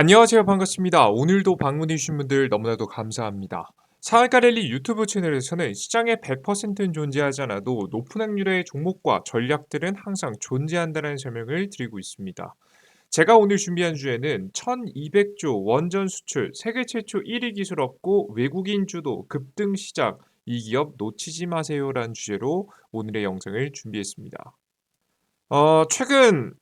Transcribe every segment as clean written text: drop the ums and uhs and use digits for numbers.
안녕하세요. 반갑습니다. 오늘도 방문해 주신 분들 너무나도 감사합니다. 사회가랠리 유튜브 채널에서는 시장에 100%는 존재하지 않아도 높은 확률의 종목과 전략들은 항상 존재한다는 설명을 드리고 있습니다. 제가 오늘 준비한 주제는 1200조 원전 수출 세계 최초 1위 기술 얻고 외국인 주도 급등 시작 이 기업 놓치지 마세요라는 주제로 오늘의 영상을 준비했습니다. 최근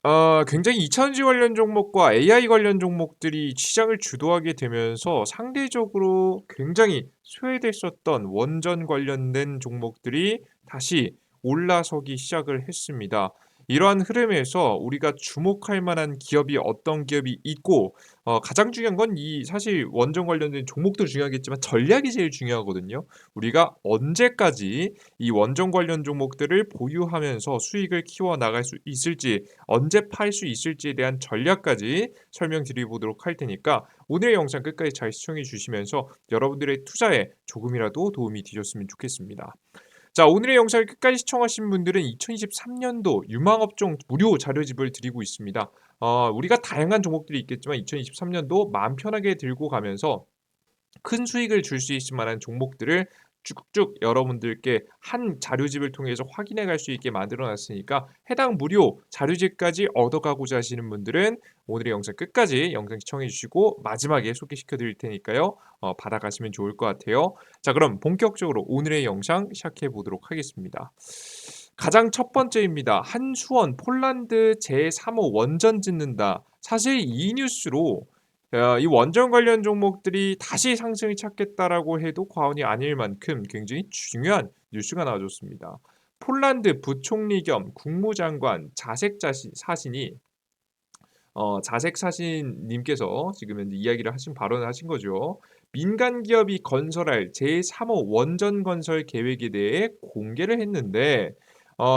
굉장히 2차전지 관련 종목과 AI 관련 종목들이 시장을 주도하게 되면서 상대적으로 굉장히 소외됐었던 원전 관련된 종목들이 다시 올라서기 시작을 했습니다. 이러한 흐름에서 우리가 주목할 만한 기업이 어떤 기업이 있고 가장 중요한 건 이 사실 원전 관련된 종목도 중요하겠지만 전략이 제일 중요하거든요. 우리가 언제까지 이 원전 관련 종목들을 보유하면서 수익을 키워 나갈 수 있을지, 언제 팔 수 있을지에 대한 전략까지 설명드려 보도록 할 테니까 오늘 영상 끝까지 잘 시청해 주시면서 여러분들의 투자에 조금이라도 도움이 되셨으면 좋겠습니다. 자, 오늘의 영상을 끝까지 시청하신 분들은 2023년도 유망업종 무료 자료집을 드리고 있습니다. 우리가 다양한 종목들이 있겠지만 2023년도 마음 편하게 들고 가면서 큰 수익을 줄 수 있을 만한 종목들을 쭉쭉 여러분들께 한 자료집을 통해서 확인해 갈 수 있게 만들어 놨으니까 해당 무료 자료집까지 얻어가고자 하시는 분들은 오늘의 영상 끝까지 영상 시청해 주시고 마지막에 소개시켜 드릴 테니까요. 받아가시면 좋을 것 같아요. 자, 그럼 본격적으로 오늘의 영상 시작해 보도록 하겠습니다. 가장 첫 번째입니다. 한수원 폴란드 제3호 원전 짓는다. 사실 이 뉴스로 이 원전 관련 종목들이 다시 상승을 찾겠다라고 해도 과언이 아닐 만큼 굉장히 중요한 뉴스가 나와줬습니다. 폴란드 부총리 겸 국무장관 사신이 자색 사신님께서 지금 현재 이야기를 하신 발언을 하신 거죠. 민간 기업이 건설할 제3호 원전 건설 계획에 대해 공개를 했는데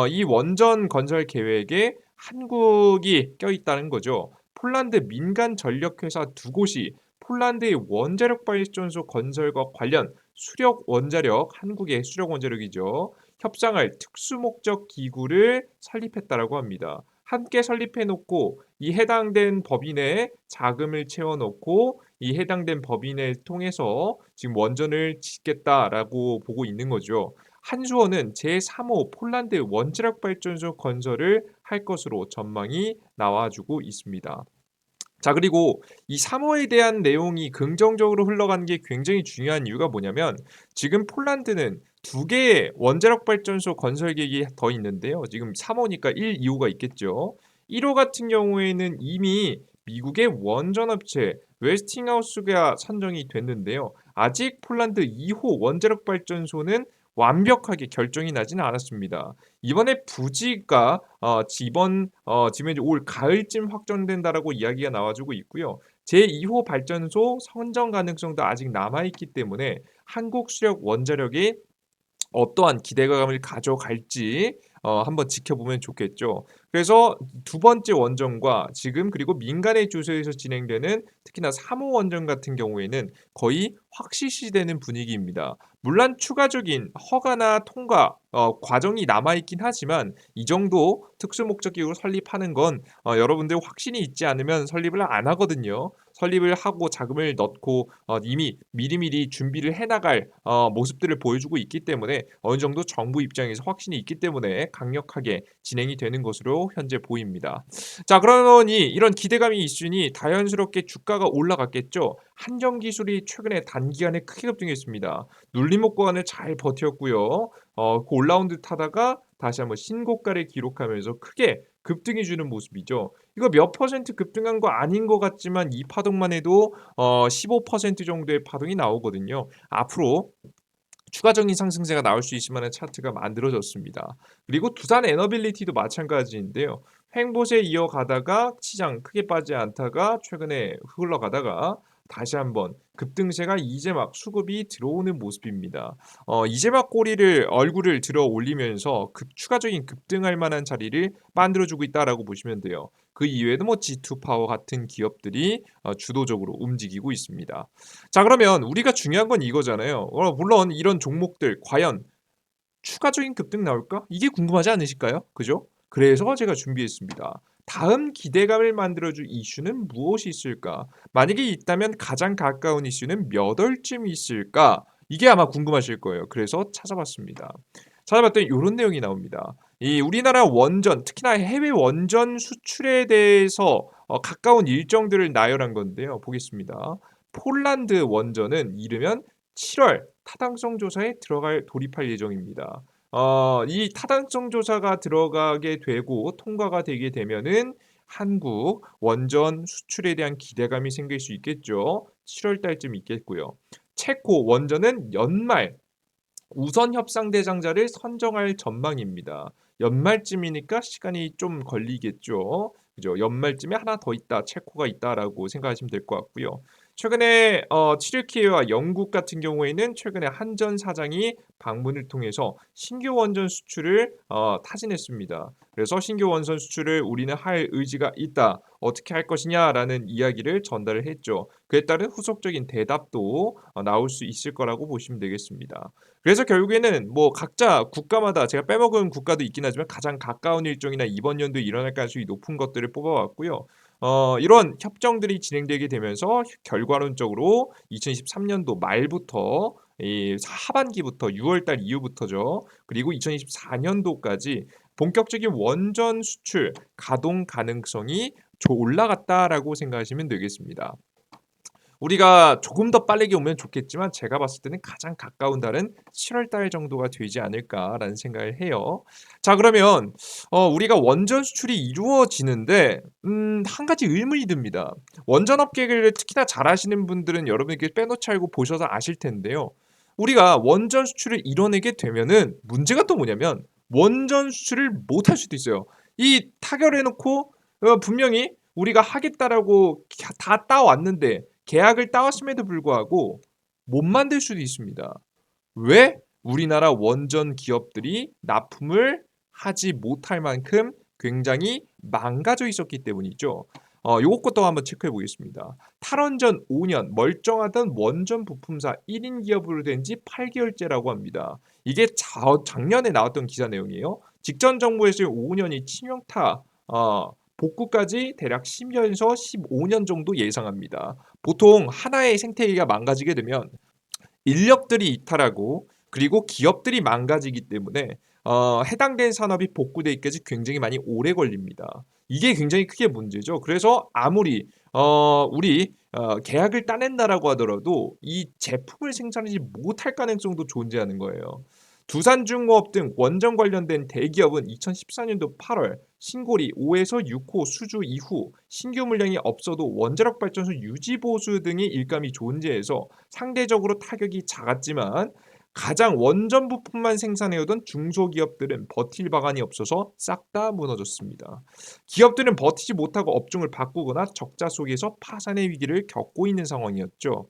이 원전 건설 계획에 한국이 껴있다는 거죠. 폴란드 민간 전력회사 두 곳이 폴란드의 원자력 발전소 건설과 관련 수력 원자력, 한국의 수력 원자력이죠. 협상할 특수목적 기구를 설립했다라고 합니다. 함께 설립해 놓고 이 해당된 법인에 자금을 채워 놓고 이 해당된 법인을 통해서 지금 원전을 짓겠다라고 보고 있는 거죠. 한수원은 제3호 폴란드 원자력 발전소 건설을 할 것으로 전망이 나와주고 있습니다. 자, 그리고 이 3호에 대한 내용이 긍정적으로 흘러가는 게 굉장히 중요한 이유가 뭐냐면 지금 폴란드는 두 개의 원자력 발전소 건설 계획이 더 있는데요. 지금 3호니까 1, 2호가 있겠죠. 1호 같은 경우에는 이미 미국의 원전 업체 웨스팅하우스가 선정이 됐는데요. 아직 폴란드 2호 원자력 발전소는 완벽하게 결정이 나지는 않았습니다. 이번에 부지가 지금 이제 올 가을쯤 확정된다라고 이야기가 나와주고 있고요. 제2호 발전소 선정 가능성도 아직 남아 있기 때문에 한국 수력 원자력이 어떠한 기대감을 가져갈지 한번 지켜보면 좋겠죠. 그래서 두 번째 원전과 지금 그리고 민간의 주소에서 진행되는 특히나 3호 원전 같은 경우에는 거의 확실시되는 분위기입니다. 물론 추가적인 허가나 통과 과정이 남아있긴 하지만 이 정도 특수목적기구 설립하는 건 여러분들 확신이 있지 않으면 설립을 안 하거든요. 설립을 하고 자금을 넣고 이미 미리미리 준비를 해나갈 모습들을 보여주고 있기 때문에 어느 정도 정부 입장에서 확신이 있기 때문에 강력하게 진행이 되는 것으로 현재 보입니다. 자, 그러니 이런 기대감이 있으니 자연스럽게 주가가 올라갔겠죠. 한정기술이 최근에 단기간에 크게 급등했습니다. 눌림목 구간을 잘 버텼고요. 그 올라온 듯 하다가 다시 한번 신고가를 기록하면서 크게 급등해 주는 모습이죠. 이거 몇 퍼센트 급등한 거 아닌 것 같지만 이 파동만 해도 15% 정도의 파동이 나오거든요. 앞으로 추가적인 상승세가 나올 수 있을 만한 차트가 만들어졌습니다. 그리고 두산 에너빌리티도 마찬가지인데요. 횡보세 이어가다가 시장 크게 빠지지 않다가 최근에 흘러가다가 다시 한번 급등세가 이제 막 수급이 들어오는 모습입니다. 이제 막 얼굴을 들어 올리면서 추가적인 급등할 만한 자리를 만들어주고 있다라고 보시면 돼요. 그 이외에도 뭐 G2 파워 같은 기업들이 주도적으로 움직이고 있습니다. 자, 그러면 우리가 중요한 건 이거잖아요. 물론 이런 종목들 과연 추가적인 급등 나올까? 이게 궁금하지 않으실까요? 그죠? 그래서 제가 준비했습니다. 다음 기대감을 만들어줄 이슈는 무엇이 있을까? 만약에 있다면 가장 가까운 이슈는 몇 월쯤 있을까? 이게 아마 궁금하실 거예요. 그래서 찾아봤습니다. 찾아봤더니 요런 내용이 나옵니다. 이 우리나라 원전, 특히나 해외 원전 수출에 대해서 가까운 일정들을 나열한 건데요. 보겠습니다. 폴란드 원전은 이르면 7월 타당성 조사에 돌입할 예정입니다. 이 타당성 조사가 들어가게 되고 통과가 되게 되면은 한국 원전 수출에 대한 기대감이 생길 수 있겠죠. 7월 달쯤 있겠고요. 체코 원전은 연말 우선 협상 대상자를 선정할 전망입니다. 연말쯤이니까 시간이 좀 걸리겠죠. 그죠? 연말쯤에 하나 더 있다, 체코가 있다라고 생각하시면 될 것 같고요. 최근에 7일 기회와 영국 같은 경우에는 최근에 한전 사장이 방문을 통해서 신규 원전 수출을 타진했습니다. 그래서 신규 원전 수출을 우리는 할 의지가 있다. 어떻게 할 것이냐라는 이야기를 전달을 했죠. 그에 따른 후속적인 대답도 나올 수 있을 거라고 보시면 되겠습니다. 그래서 결국에는 뭐 각자 국가마다 제가 빼먹은 국가도 있긴 하지만 가장 가까운 일정이나 이번 연도에 일어날 가능성이 높은 것들을 뽑아왔고요. 이런 협정들이 진행되게 되면서 결과론적으로 2023년도 말부터 이 하반기부터 6월 달 이후부터죠. 그리고 2024년도까지 본격적인 원전 수출 가동 가능성이 올라갔다라고 생각하시면 되겠습니다. 우리가 조금 더 빠르게 오면 좋겠지만 제가 봤을 때는 가장 가까운 달은 7월 달 정도가 되지 않을까라는 생각을 해요. 자, 그러면 우리가 원전 수출이 이루어지는데 한 가지 의문이 듭니다. 원전 업계를 특히나 잘 아시는 분들은 여러분께 빼놓지 않고 보셔서 아실 텐데요. 우리가 원전 수출을 이뤄내게 되면은 문제가 또 뭐냐면 원전 수출을 못 할 수도 있어요. 이 타결해놓고 분명히 우리가 하겠다라고 다 따왔는데 계약을 따왔음에도 불구하고 못 만들 수도 있습니다. 왜? 우리나라 원전 기업들이 납품을 하지 못할 만큼 굉장히 망가져 있었기 때문이죠. 요것도 한번 체크해 보겠습니다. 탈원전 5년 멀쩡하던 원전 부품사 1인 기업으로 된 지 8개월째라고 합니다. 이게 작년에 나왔던 기사 내용이에요. 직전 정부에서의 5년이 치명타 복구까지 대략 10년에서 15년 정도 예상합니다. 보통 하나의 생태계가 망가지게 되면 인력들이 이탈하고 그리고 기업들이 망가지기 때문에 해당된 산업이 복구되기까지 굉장히 많이 오래 걸립니다. 이게 굉장히 크게 문제죠. 그래서 아무리 우리 계약을 따낸다라고 하더라도 이 제품을 생산하지 못할 가능성도 존재하는 거예요. 두산중공업 등 원전 관련된 대기업은 2014년도 8월 신고리 5에서 6호 수주 이후 신규 물량이 없어도 원자력 발전소 유지 보수 등의 일감이 존재해서 상대적으로 타격이 작았지만 가장 원전 부품만 생산해오던 중소기업들은 버틸 방안이 없어서 싹 다 무너졌습니다. 기업들은 버티지 못하고 업종을 바꾸거나 적자 속에서 파산의 위기를 겪고 있는 상황이었죠.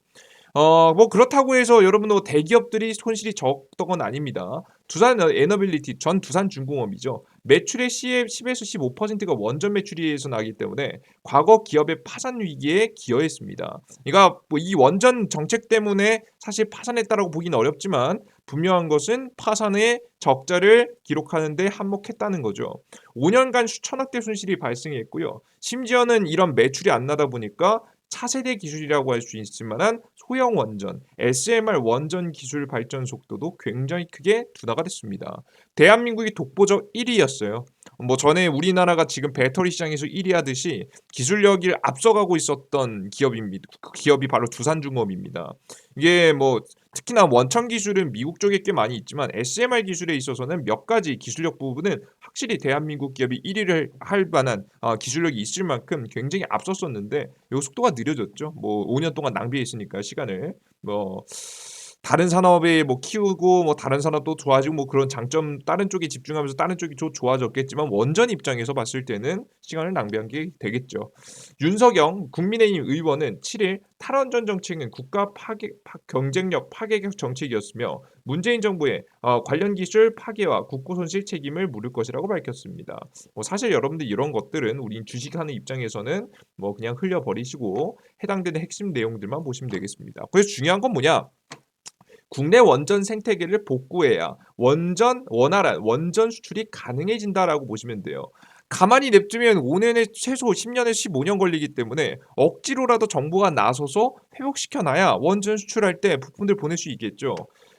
뭐 그렇다고 해서 여러분 대기업들이 손실이 적던 건 아닙니다. 두산 에너빌리티 전 두산중공업이죠. 매출의 10에서 15%가 원전 매출에서 나기 때문에 과거 기업의 파산 위기에 기여했습니다. 그러니까 뭐 이 원전 정책 때문에 사실 파산했다라고 보기는 어렵지만 분명한 것은 파산의 적자를 기록하는 데 한몫했다는 거죠. 5년간 수천억대 손실이 발생했고요. 심지어는 이런 매출이 안 나다 보니까 차세대 기술이라고 할 수 있을 만한 소형 원전, SMR 원전 기술 발전 속도도 굉장히 크게 둔화가 됐습니다. 대한민국이 독보적 1위였어요. 뭐 전에 우리나라가 지금 배터리 시장에서 1위 하듯이 기술력을 앞서가고 있었던 기업입니다. 그 기업이 바로 두산중공업입니다. 이게 뭐 특히나 원천 기술은 미국 쪽에 꽤 많이 있지만 SMR 기술에 있어서는 몇 가지 기술력 부분은 확실히 대한민국 기업이 1위를 할 만한 기술력이 있을 만큼 굉장히 앞섰었는데 요 속도가 느려졌죠. 뭐 5년 동안 낭비했으니까 시간을 뭐 다른 산업에 뭐 키우고 뭐 다른 산업도 좋아지고 뭐 그런 장점 다른 쪽에 집중하면서 다른 쪽이 좋아졌겠지만 원전 입장에서 봤을 때는 시간을 낭비한 게 되겠죠. 윤석영 국민의힘 의원은 7일 탈원전 정책은 국가 경쟁력 파괴 정책이었으며 문재인 정부의 관련 기술 파괴와 국고 손실 책임을 물을 것이라고 밝혔습니다. 뭐 사실 여러분들 이런 것들은 우린 주식하는 입장에서는 뭐 그냥 흘려버리시고 해당되는 핵심 내용들만 보시면 되겠습니다. 그래서 중요한 건 뭐냐? 국내 원전 생태계를 복구해야 원전한 원전 수출이 가능해진다라고 보시면 돼요. 가만히 냅두면 5년에 최소 10년에서 15년 걸리기 때문에 억지로라도 정부가 나서서 회복시켜 놔야 원전 수출할 때 부품들 보낼 수 있겠죠.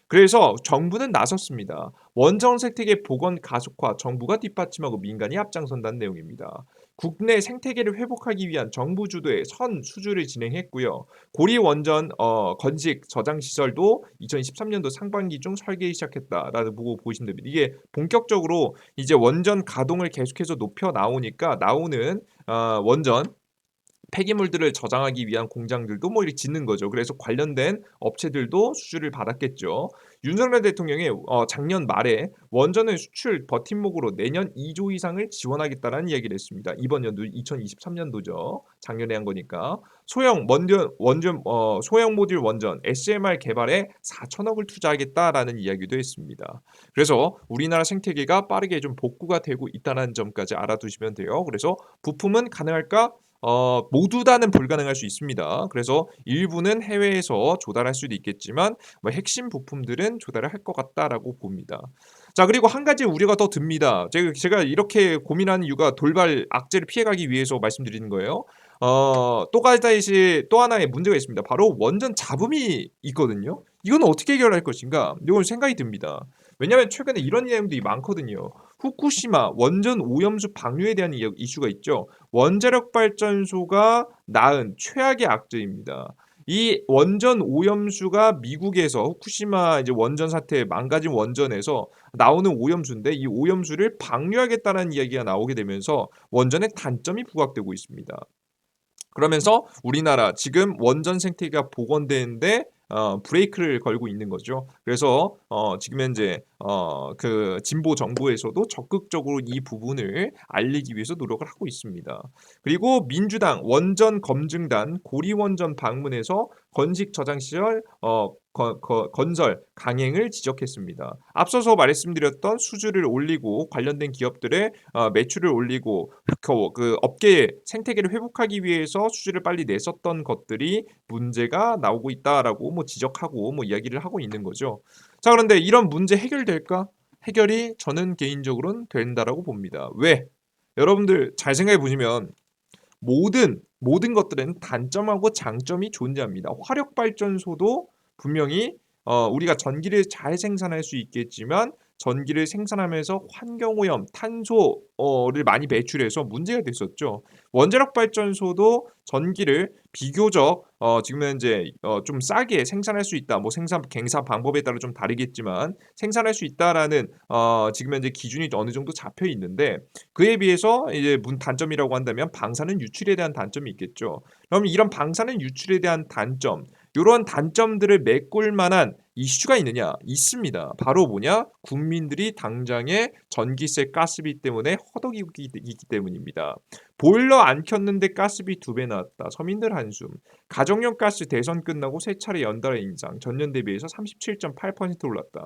그래서 정부는 나섰습니다. 원전 생태계 복원 가속화 정부가 뒷받침하고 민간이 앞장선다는 내용입니다. 국내 생태계를 회복하기 위한 정부 주도의 선 수주를 진행했고요. 고리 원전 건식 저장 시설도 2023년도 상반기 중 설계 시작했다라는 보고 보시면 됩니다. 이게 본격적으로 이제 원전 가동을 계속해서 높여 나오니까 나오는 원전 폐기물들을 저장하기 위한 공장들도 뭐 이렇게 짓는 거죠. 그래서 관련된 업체들도 수주를 받았겠죠. 윤석열 대통령이 작년 말에 원전의 수출 버팀목으로 내년 2조 이상을 지원하겠다라는 이야기를 했습니다. 이번 연도 2023년도죠. 작년에 한 거니까 소형 모듈 원전 SMR 개발에 4천억을 투자하겠다라는 이야기도 했습니다. 그래서 우리나라 생태계가 빠르게 좀 복구가 되고 있다는 점까지 알아두시면 돼요. 그래서 부품은 가능할까? 모두 다는 불가능할 수 있습니다. 그래서 일부는 해외에서 조달할 수도 있겠지만 뭐 핵심 부품들은 조달을 할 것 같다라고 봅니다. 자, 그리고 한 가지 우려가 더 듭니다. 제가 이렇게 고민하는 이유가 돌발 악재를 피해가기 위해서 말씀드리는 거예요. 또 하나의 문제가 있습니다. 바로 원전 잡음이 있거든요. 이건 어떻게 해결할 것인가? 이건 생각이 듭니다. 왜냐하면 최근에 이런 내용들이 많거든요. 후쿠시마 원전 오염수 방류에 대한 이슈가 있죠. 원자력 발전소가 낳은 최악의 악재입니다. 이 원전 오염수가 미국에서 후쿠시마 이제 원전 사태 망가진 원전에서 나오는 오염수인데 이 오염수를 방류하겠다는 이야기가 나오게 되면서 원전의 단점이 부각되고 있습니다. 그러면서 우리나라 지금 원전 생태계가 복원되는데 브레이크를 걸고 있는 거죠. 그래서 지금 현재 그 진보 정부에서도 적극적으로 이 부분을 알리기 위해서 노력을 하고 있습니다. 그리고 민주당 원전 검증단 고리원전 방문해서 건식 저장 시설 건설 강행을 지적했습니다. 앞서서 말씀드렸던 수주를 올리고 관련된 기업들의 매출을 올리고 그 업계의 생태계를 회복하기 위해서 수주를 빨리 냈었던 것들이 문제가 나오고 있다라고 뭐 지적하고 뭐 이야기를 하고 있는 거죠. 자, 그런데 이런 문제 해결될까? 해결이 저는 개인적으로는 된다라고 봅니다. 왜? 여러분들 잘 생각해 보시면 모든 것들은 단점하고 장점이 존재합니다. 화력 발전소도 분명히 우리가 전기를 잘 생산할 수 있겠지만 전기를 생산하면서 환경오염, 탄소를 많이 배출해서 문제가 됐었죠. 원자력 발전소도 전기를 비교적 지금 현재 좀 싸게 생산할 수 있다. 뭐 갱사 방법에 따라 좀 다르겠지만 생산할 수 있다라는 지금 현재 기준이 어느 정도 잡혀 있는데 그에 비해서 이제 단점이라고 한다면 방사능 유출에 대한 단점이 있겠죠. 그럼 이런 방사능 유출에 대한 단점, 이런 단점들을 메꿀 만한 이슈가 있느냐? 있습니다. 바로 뭐냐? 국민들이 당장에 전기세, 가스비 때문에 허덕이기 때문입니다. 보일러 안 켰는데 가스비 2배 나왔다. 서민들 한숨. 가정용 가스 대선 끝나고 세 차례 연달아 인상. 전년 대비해서 37.8% 올랐다.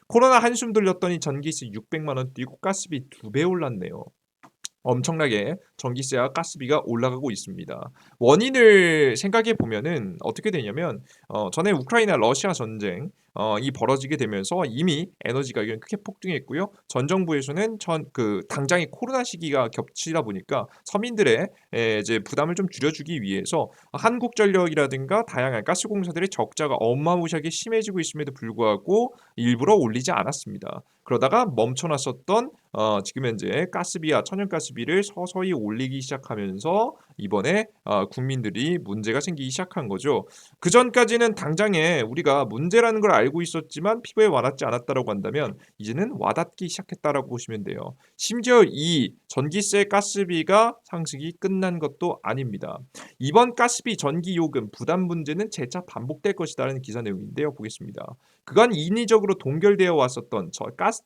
코로나 한숨 돌렸더니 전기세 600만 원 뛰고 가스비 2배 올랐네요. 엄청나게 전기세와 가스비가 올라가고 있습니다. 원인을 생각해 보면은 어떻게 되냐면 전에 우크라이나 러시아 전쟁 이 벌어지게 되면서 이미 에너지 가격이 크게 폭등했고요. 전 정부에서는 당장의 코로나 시기가 겹치다 보니까 서민들의 이제 부담을 좀 줄여주기 위해서 한국전력이라든가 다양한 가스공사들의 적자가 어마무시하게 심해지고 있음에도 불구하고 일부러 올리지 않았습니다. 그러다가 멈춰놨었던 지금 현재 가스비와 천연가스비를 서서히 올리기 시작하면서 이번에 국민들이 문제가 생기기 시작한 거죠. 그 전까지는 당장에 우리가 문제라는 걸 알고 있었지만 피부에 와닿지 않았다라고 한다면 이제는 와닿기 시작했다라고 보시면 돼요. 심지어 이 전기세 가스비가 상승이 끝난 것도 아닙니다. 이번 가스비 전기 요금 부담 문제는 재차 반복될 것이라는 기사 내용인데요. 보겠습니다. 그간 인위적으로 동결되어 왔었던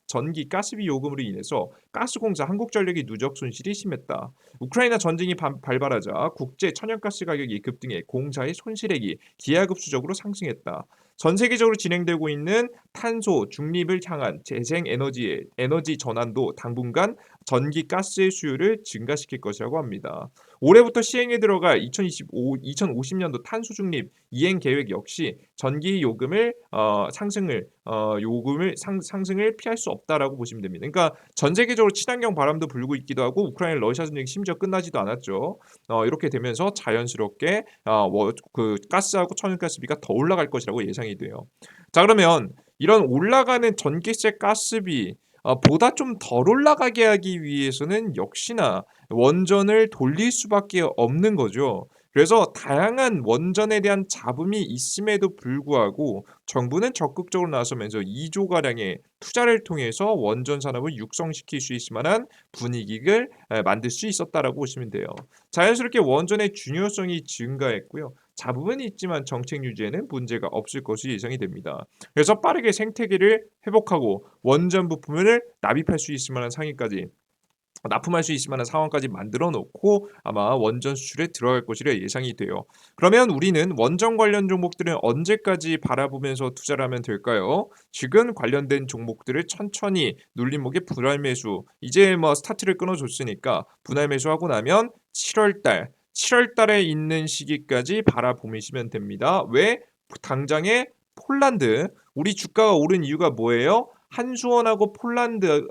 전기 가스비 요금으로 인해서 가스공사 한국전력이 누적 손실이 심했다. 우크라이나 전쟁이 발발하자 국제 천연가스 가격이 급등해 공사의 손실액이 기하급수적으로 상승했다. 전 세계적으로 진행되고 있는 탄소 중립을 향한 재생 에너지 전환도 당분간 전기 가스의 수요를 증가시킬 것이라고 합니다. 올해부터 시행에 들어갈 2050년도 탄소 중립 이행 계획 역시 전기 요금을 상승을 피할 수 없다라고 보시면 됩니다. 그러니까 전 세계적으로 친환경 바람도 불고 있기도 하고 우크라이나 러시아 전쟁이 심지어 끝나지도 않았죠. 이렇게 되면서 자연스럽게 그 가스하고 천연가스비가 더 올라갈 것이라고 예상이 돼요. 자, 그러면 이런 올라가는 전기세 가스비 보다 좀 덜 올라가게 하기 위해서는 역시나 원전을 돌릴 수밖에 없는 거죠. 그래서 다양한 원전에 대한 잡음이 있음에도 불구하고 정부는 적극적으로 나서면서 2조 가량의 투자를 통해서 원전 산업을 육성시킬 수 있을 만한 분위기를 만들 수 있었다라고 보시면 돼요. 자연스럽게 원전의 중요성이 증가했고요. 잡음은 있지만 정책 유지에는 문제가 없을 것이 예상이 됩니다. 그래서 빠르게 생태계를 회복하고 원전 부품을 납입할 수 있을 만한 상황까지 납품할 수 있을 만한 상황까지 만들어 놓고 아마 원전 수출에 들어갈 것이라 예상이 돼요. 그러면 우리는 원전 관련 종목들은 언제까지 바라보면서 투자를 하면 될까요? 지금 관련된 종목들을 천천히 눌림목에 분할 매수, 이제 뭐 스타트를 끊어줬으니까 분할 매수하고 나면 7월 달에 있는 시기까지 바라보시면 됩니다. 왜? 당장에 폴란드, 우리 주가가 오른 이유가 뭐예요? 한수원하고 폴란드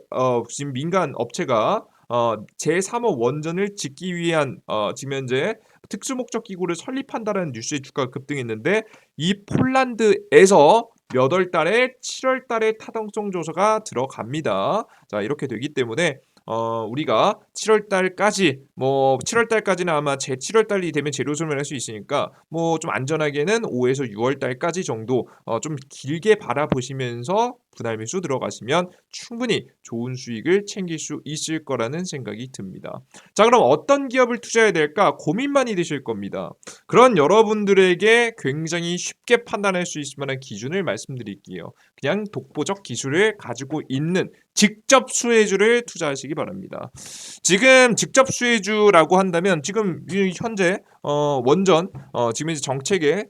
지금 민간 업체가 제3호 원전을 짓기 위한 지금 현재 특수목적 기구를 설립한다는 뉴스에 주가가 급등했는데 이 폴란드에서 몇 월 달에 7월 달에 타당성 조사가 들어갑니다. 자, 이렇게 되기 때문에 우리가 7월 달까지 7월 달까지는 아마 제 7월 달이 되면 재료 소멸할 수 있으니까 뭐 좀 안전하게는 5에서 6월 달까지 정도 좀 길게 바라보시면서 분할 매수 들어가시면 충분히 좋은 수익을 챙길 수 있을 거라는 생각이 듭니다. 자, 그럼 어떤 기업을 투자해야 될까 고민 많이 되실 겁니다. 그런 여러분들에게 굉장히 쉽게 판단할 수 있을 만한 기준을 말씀드릴게요. 그냥 독보적 기술을 가지고 있는 직접 수혜주를 투자하시기 바랍니다. 지금 직접 수혜주라고 한다면 지금 현재 원전 지금 이제 정책에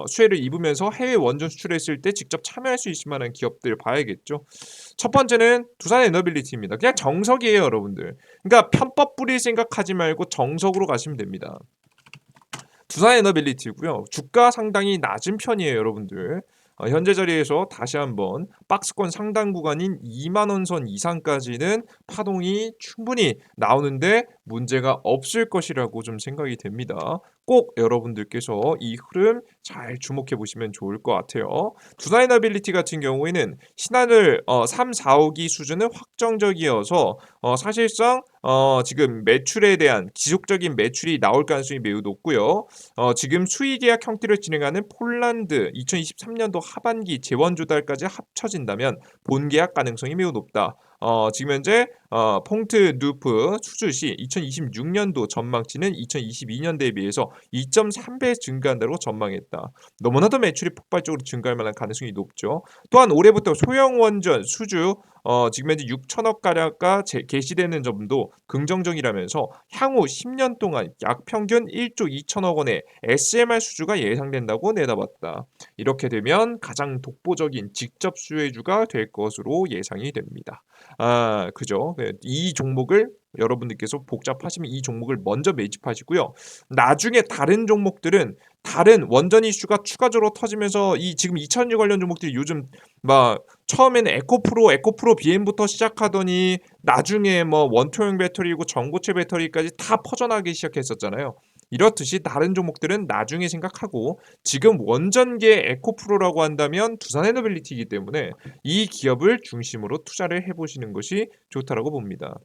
수혜를 입으면서 해외 원전 수출했을 때 직접 참여할 수 있을 만한 기업들 봐야겠죠. 첫 번째는 두산 에너빌리티입니다. 그냥 정석이에요, 여러분들. 그러니까 편법 부릴 생각하지 말고 정석으로 가시면 됩니다. 두산 에너빌리티고요. 주가 상당히 낮은 편이에요, 여러분들. 현재 자리에서 다시 한번 박스권 상단 구간인 2만 원 선 이상까지는 파동이 충분히 나오는데 문제가 없을 것이라고 좀 생각이 됩니다. 꼭 여러분들께서 이 흐름 잘 주목해 보시면 좋을 것 같아요. 두나이너빌리티 같은 경우에는 신한을 3, 4호기 수준은 확정적이어서 사실상 지금 매출에 대한 지속적인 매출이 나올 가능성이 매우 높고요. 지금 수의 계약 형태를 진행하는 폴란드 2023년도 하반기 재원 조달까지 합쳐진다면 본 계약 가능성이 매우 높다. 지금 현재 퐁트 누프 수주 시 2026년도 전망치는 2022년 대비해서 2.3배 증가한다고 전망했다. 너무나도 매출이 폭발적으로 증가할 만한 가능성이 높죠. 또한 올해부터 소형 원전 수주 지금 현재 6천억 가량가 개시되는 점도 긍정적이라면서 향후 10년 동안 약 평균 1조 2천억 원의 SMR 수주가 예상된다고 내다봤다. 이렇게 되면 가장 독보적인 직접 수혜주가 될 것으로 예상이 됩니다. 그죠. 네, 이 종목을 여러분들께서 복잡하시면 이 종목을 먼저 매집하시고요. 나중에 다른 종목들은 다른 원전 이슈가 추가적으로 터지면서 이 지금 2000유 관련 종목들이 요즘 막 처음에는 에코프로 BM부터 시작하더니 나중에 뭐 원통형 배터리고 전고체 배터리까지 다 퍼져나가기 시작했었잖아요. 이렇듯이 다른 종목들은 나중에 생각하고 지금 원전계 에코프로라고 한다면 두산에너빌리티이기 때문에 이 기업을 중심으로 투자를 해보시는 것이 좋다라고 봅니다.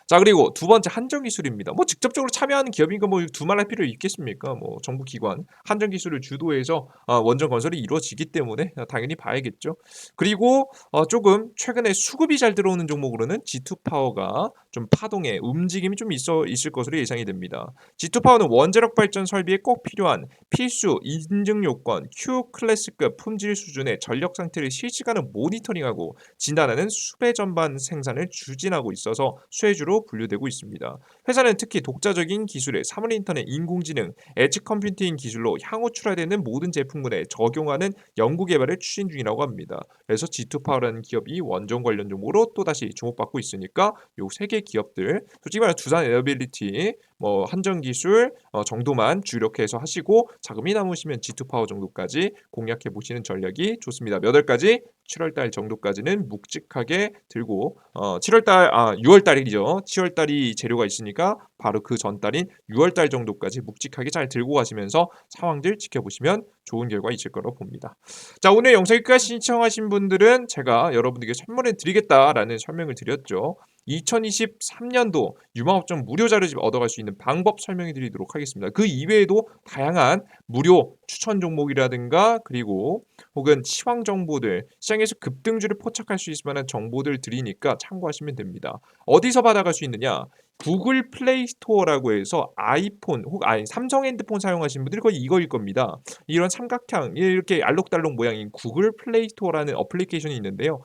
자, 그리고 두 번째 한전기술입니다. 뭐 직접적으로 참여하는 기업인가 뭐 두말할 필요 있겠습니까? 뭐 정부 기관 한전기술을 주도해서 원전 건설이 이루어지기 때문에 당연히 봐야겠죠. 그리고 조금 최근에 수급이 잘 들어오는 종목으로는 G2파워가 좀 파동에 움직임이 좀 있을 것으로 예상이 됩니다. G2파워는 원자력 발전 설비에 꼭 필요한 필수 인증 요건 Q 클래스급 품질 수준의 전력 상태를 실시간으로 모니터링하고 진단하는 수배 전반 생산을 추진하고 있어서 수혜주로 회사로 분류되고 있습니다. 회사는 특히 독자적인 기술의 사물 인터넷, 인공지능, 엣지 컴퓨팅 기술로 향후 출하되는 모든 제품군에 적용하는 연구 개발을 추진 중이라고 합니다. 그래서 G2파워라는 기업이 원전 관련 종목으로 또다시 주목받고 있으니까 요 세 개 기업들 솔직히 말해 두산 에어빌리티 뭐 한전기술 정도만 주력해서 하시고 자금이 남으시면 G2파워 정도까지 공략해 보시는 전략이 좋습니다. 몇 월까지? 7월달 정도까지는 묵직하게 들고 6월달이죠. 7월달이 재료가 있으니까 바로 그 전달인 6월달 정도까지 묵직하게 잘 들고 가시면서 상황들 지켜보시면 좋은 결과 있을 거라고 봅니다. 자, 오늘 영상 끝까지 시청하신 분들은 제가 여러분들께 선물을 드리겠다라는 설명을 드렸죠. 2023년도 유망업종 무료 자료집 얻어갈 수 있는 방법 설명해 드리도록 하겠습니다. 그 이외에도 다양한 무료 추천 종목이라든가 그리고 혹은 시황 정보들, 시장에서 급등주를 포착할 수 있을 만한 정보들 드리니까 참고하시면 됩니다. 어디서 받아갈 수 있느냐? 구글 플레이 스토어라고 해서 아이폰 혹 아니 삼성 핸드폰 사용하시는 분들이 거의 이거일 겁니다. 이런 삼각형 이렇게 알록달록 모양인 구글 플레이 스토어라는 어플리케이션이 있는데요.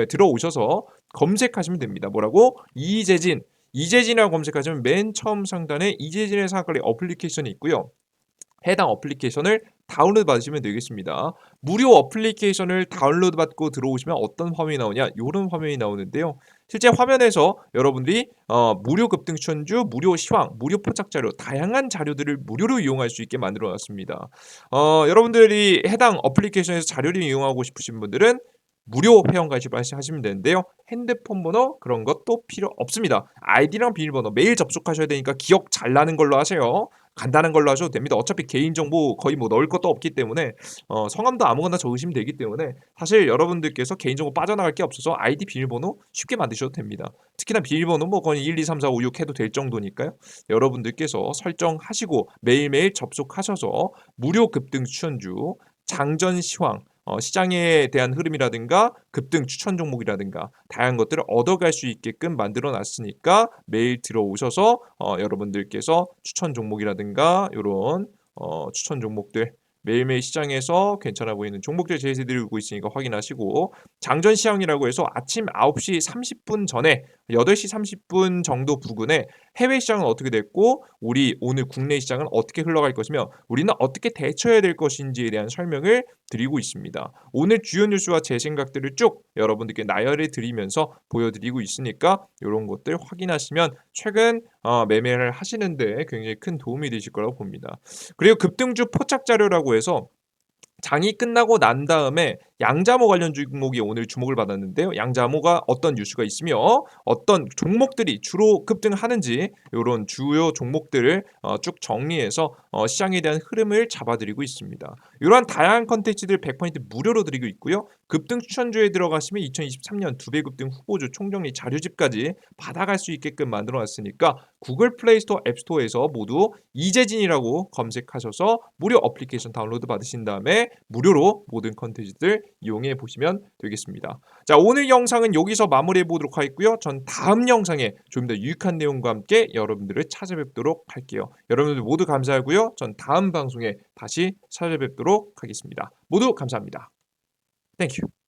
들어오셔서 검색하시면 됩니다. 뭐라고? 이재진이라고 검색하시면 맨 처음 상단에 이재진의 사거리 어플리케이션이 있고요. 해당 어플리케이션을 다운로드 받으시면 되겠습니다. 무료 어플리케이션을 다운로드 받고 들어오시면 어떤 화면이 나오냐? 이런 화면이 나오는데요. 실제 화면에서 여러분들이 무료 급등 추천주, 무료 시황, 무료 포착 자료, 다양한 자료들을 무료로 이용할 수 있게 만들어 놨습니다. 여러분들이 해당 어플리케이션에서 자료를 이용하고 싶으신 분들은 무료 회원 가입을 하시면 되는데요. 핸드폰 번호 그런 것도 필요 없습니다. 아이디랑 비밀번호 매일 접속하셔야 되니까 기억 잘 나는 걸로 하세요. 간단한 걸로 하셔도 됩니다. 어차피 개인정보 거의 뭐 넣을 것도 없기 때문에 성함도 아무거나 적으시면 되기 때문에 사실 여러분들께서 개인정보 빠져나갈 게 없어서 아이디 비밀번호 쉽게 만드셔도 됩니다. 특히나 비밀번호 뭐 거의 1, 2, 3, 4, 5, 6 해도 될 정도니까요. 여러분들께서 설정하시고 매일매일 접속하셔서 무료 급등 추천주, 장전 시황 시장에 대한 흐름이라든가 급등 추천 종목이라든가 다양한 것들을 얻어갈 수 있게끔 만들어 놨으니까 매일 들어오셔서 여러분들께서 추천 종목이라든가 이런 추천 종목들 매일매일 시장에서 괜찮아 보이는 종목들 제시해드리고 있으니까 확인하시고 장전 시황이라고 해서 아침 9시 30분 전에 8시 30분 정도 부근에 해외 시장은 어떻게 됐고 우리 오늘 국내 시장은 어떻게 흘러갈 것이며 우리는 어떻게 대처해야 될 것인지에 대한 설명을 드리고 있습니다. 오늘 주요 뉴스와 제 생각들을 쭉 여러분들께 나열해 드리면서 보여드리고 있으니까 이런 것들 확인하시면 최근 매매를 하시는데 굉장히 큰 도움이 되실 거라고 봅니다. 그리고 급등주 포착 자료라고 해서 장이 끝나고 난 다음에 양자모 관련 종목이 오늘 주목을 받았는데요. 양자모가 어떤 뉴스가 있으며 어떤 종목들이 주로 급등하는지 이런 주요 종목들을 쭉 정리해서 시장에 대한 흐름을 잡아드리고 있습니다. 이러한 다양한 컨텐츠들 100% 무료로 드리고 있고요. 급등 추천주에 들어가시면 2023년 2배 급등 후보주 총정리 자료집까지 받아갈 수 있게끔 만들어놨으니까 구글 플레이 스토어, 앱 스토어에서 모두 이재진이라고 검색하셔서 무료 어플리케이션 다운로드 받으신 다음에 무료로 모든 컨텐츠들 이용해 보시면 되겠습니다. 자, 오늘 영상은 여기서 마무리해 보도록 하겠고요. 전 다음 영상에 좀 더 유익한 내용과 함께 여러분들을 찾아뵙도록 할게요. 여러분들 모두 감사하고요. 전 다음 방송에 다시 찾아뵙도록 하겠습니다. 모두 감사합니다. 땡큐.